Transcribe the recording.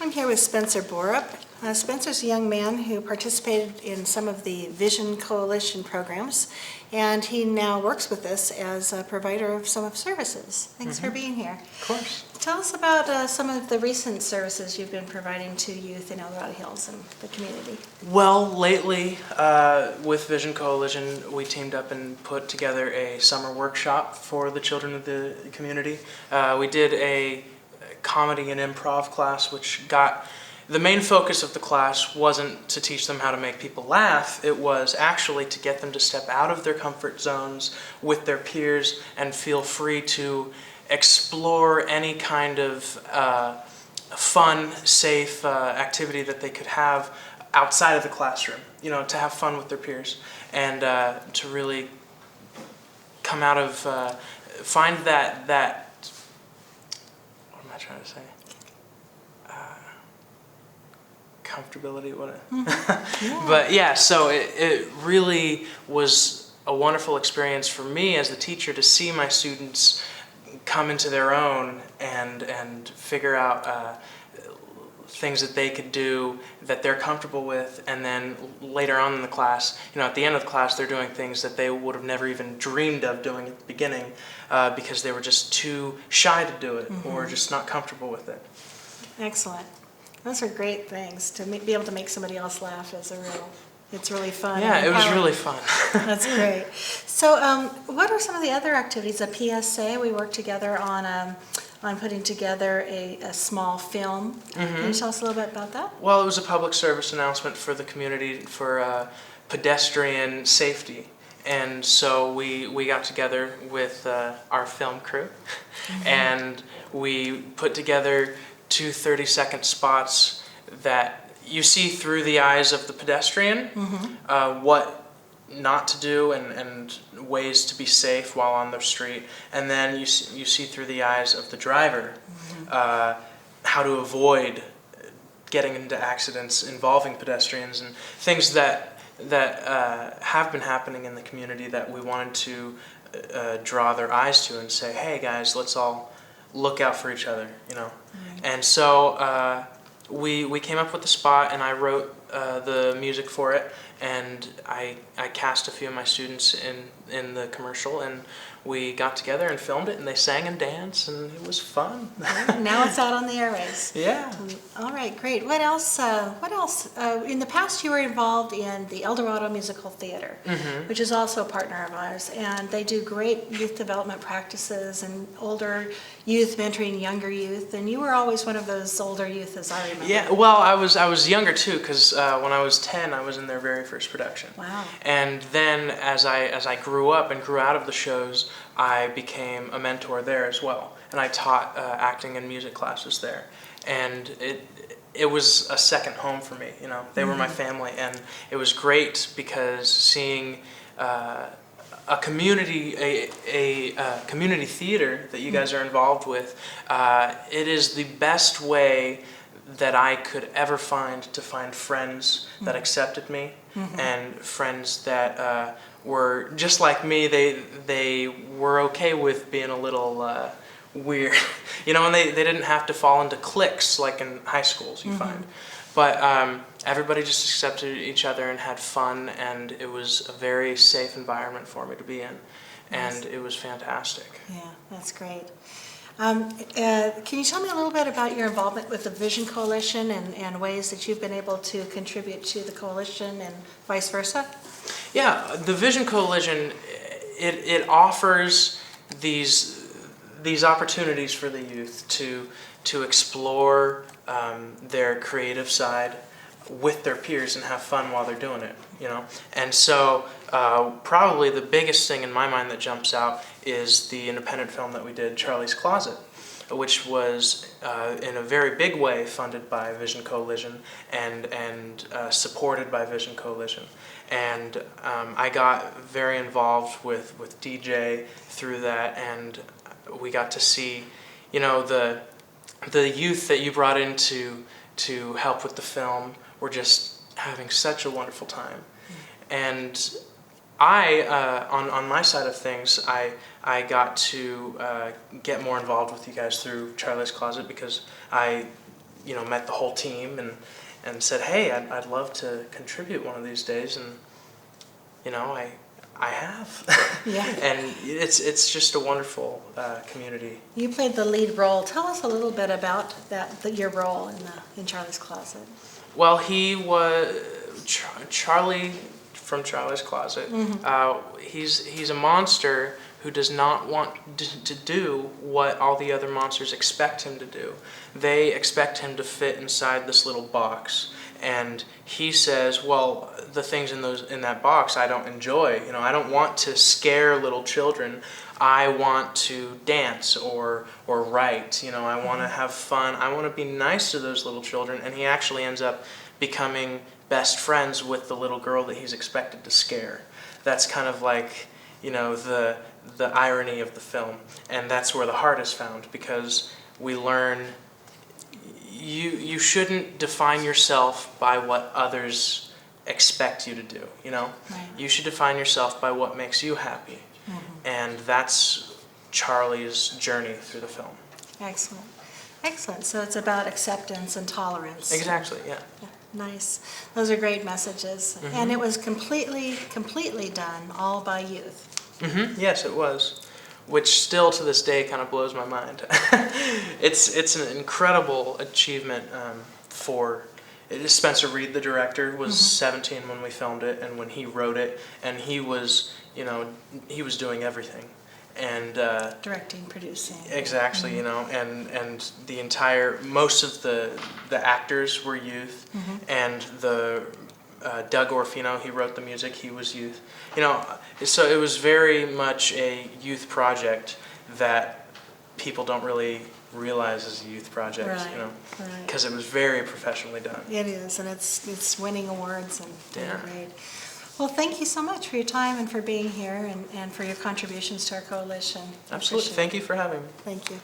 I'm here with Spencer Borup. Spencer's a young man who participated in some of the Vision Coalition programs, and he now works with us as a provider of some of services. Thanks for being here. Of course. Tell us about some of the recent services you've been providing to youth in El Dorado Hills and the community. Well, lately with Vision Coalition, we teamed up and put together a summer workshop for the children of the community. We did a comedy and improv class, which got the main focus of the class wasn't to teach them how to make people laugh. It was actually to get them to step out of their comfort zones with their peers and feel free to explore any kind of fun, safe activity that they could have outside of the classroom. You know, to have fun with their peers and to really come out of find that. What am I trying to say? Comfortability, Yeah. But yeah, so it really was a wonderful experience for me as the teacher to see my students come into their own and figure out things that they could do that they're comfortable with, and then later on in the class, you know, at the end of the class, they're doing things that they would have never even dreamed of doing at the beginning because they were just too shy to do it or just not comfortable with it. Excellent. Those are great things. To be able to make somebody else laugh it's really fun. Yeah, and it was empowering. really fun. That's great. So what are some of the other activities? A PSA, we worked together on putting together a small film. Can you tell us a little bit about that? Well, it was a public service announcement for the community for pedestrian safety. And so we got together with our film crew and we put together two 30-second spots that you see through the eyes of the pedestrian, what not to do and ways to be safe while on the street, and then you see through the eyes of the driver how to avoid getting into accidents involving pedestrians and things that have been happening in the community that we wanted to draw their eyes to and say, hey guys, let's all look out for each other, you know. And so we came up with the spot, and I wrote the music for it, and I cast a few of my students in the commercial, and we got together and filmed it, and they sang and danced, and it was fun. Now it's out on the airways. Yeah. All right, great. What else? In the past, you were involved in the El Dorado Musical Theater, which is also a partner of ours, and they do great youth development practices and older youth mentoring younger youth. And you were always one of those older youth, as I remember. Yeah. Well, I was younger too, because when I was 10, I was in their very first production. Wow. And then as I grew up and grew out of the shows, I became a mentor there as well, and I taught acting and music classes there, and it was a second home for me. You know, they were my family, and it was great because seeing a community community theater that you guys are involved with, it is the best way that I could ever find to find friends that accepted me and friends that were just like me. They were okay with being a little weird, you know, and they didn't have to fall into cliques like in high schools you find. But everybody just accepted each other and had fun, and it was a very safe environment for me to be in, and it was fantastic. Yeah, that's great. Can you tell me a little bit about your involvement with the Vision Coalition and ways that you've been able to contribute to the coalition and vice versa? Yeah, the Vision Coalition, it offers these opportunities for the youth to explore their creative side with their peers and have fun while they're doing it, you know. And so probably the biggest thing in my mind that jumps out is the independent film that we did, Charlie's Closet, which was in a very big way funded by Vision Coalition and supported by Vision Coalition. And I got very involved with DJ through that, and we got to see, you know, the youth that you brought in to help with the film were just having such a wonderful time. And I, on my side of things, I got to get more involved with you guys through Charlie's Closet because I met the whole team and said, hey, I'd love to contribute one of these days, and I have. Yeah. And it's just a wonderful community. You played the lead role. Tell us a little bit about your role in Charlie's Closet. Well, he was Charlie from Charlie's Closet. He's a monster who does not want to do what all the other monsters expect him to do. They expect him to fit inside this little box, and he says, well, the things in that box I don't enjoy. I don't want to scare little children. I want to dance or write. I want to have fun. I want to be nice to those little children. And he actually ends up becoming best friends with the little girl that he's expected to scare. That's kind of like, the irony of the film. And that's where the heart is found, because we learn you shouldn't define yourself by what others expect you to do, Right. You should define yourself by what makes you happy. And that's Charlie's journey through the film. Excellent. Excellent. So it's about acceptance and tolerance. Exactly, yeah. Yeah, nice. Those are great messages. And it was completely done all by youth. Yes, it was. Which still to this day kind of blows my mind. It's an incredible achievement for Spencer Reed, the director, was 17 when we filmed it, and when he wrote it, and he was doing everything, and Directing, producing. exactly, and the entire most of the actors were youth, and the Doug Orfino, he wrote the music, he was youth, so it was very much a youth project that people don't really realize is a youth project, Right. because it was very professionally done. It is, and it's winning awards and doing Yeah. great. Well, thank you so much for your time and for being here and for your contributions to our coalition. Absolutely. Appreciate Thank it. you for having me. Thank you.